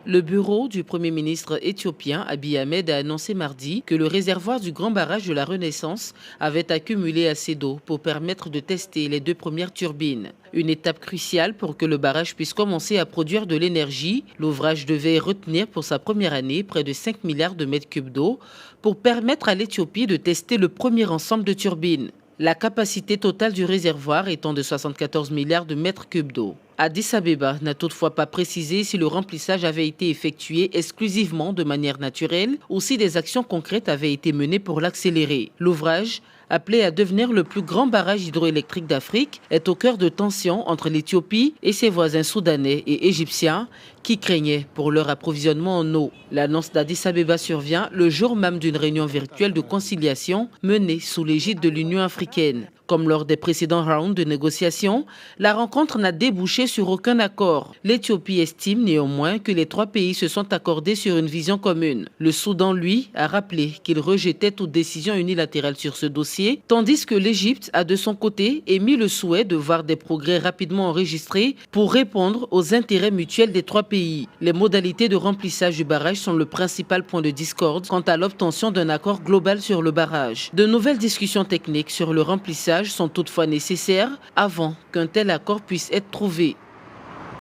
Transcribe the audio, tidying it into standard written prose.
Le bureau du Premier ministre éthiopien Abiy Ahmed a annoncé mardi que le réservoir du grand barrage de la Renaissance avait accumulé assez d'eau pour permettre de tester les 2 premières turbines. Une étape cruciale pour que le barrage puisse commencer à produire de l'énergie. L'ouvrage devait retenir pour sa première année près de 5 milliards de mètres cubes d'eau pour permettre à l'Éthiopie de tester le premier ensemble de turbines. La capacité totale du réservoir étant de 74 milliards de mètres cubes d'eau. Addis Abeba n'a toutefois pas précisé si le remplissage avait été effectué exclusivement de manière naturelle ou si des actions concrètes avaient été menées pour l'accélérer. L'ouvrage, appelé à devenir le plus grand barrage hydroélectrique d'Afrique, est au cœur de tensions entre l'Éthiopie et ses voisins soudanais et égyptiens qui craignaient pour leur approvisionnement en eau. L'annonce d'Addis Abeba survient le jour même d'une réunion virtuelle de conciliation menée sous l'égide de l'Union africaine. Comme lors des précédents rounds de négociations, la rencontre n'a débouché sur aucun accord. L'Éthiopie estime néanmoins que les 3 pays se sont accordés sur une vision commune. Le Soudan, lui, a rappelé qu'il rejetait toute décision unilatérale sur ce dossier, tandis que l'Égypte a de son côté émis le souhait de voir des progrès rapidement enregistrés pour répondre aux intérêts mutuels des 3 pays. Les modalités de remplissage du barrage sont le principal point de discorde quant à l'obtention d'un accord global sur le barrage. De nouvelles discussions techniques sur le remplissage sont toutefois nécessaires avant qu'un tel accord puisse être trouvé.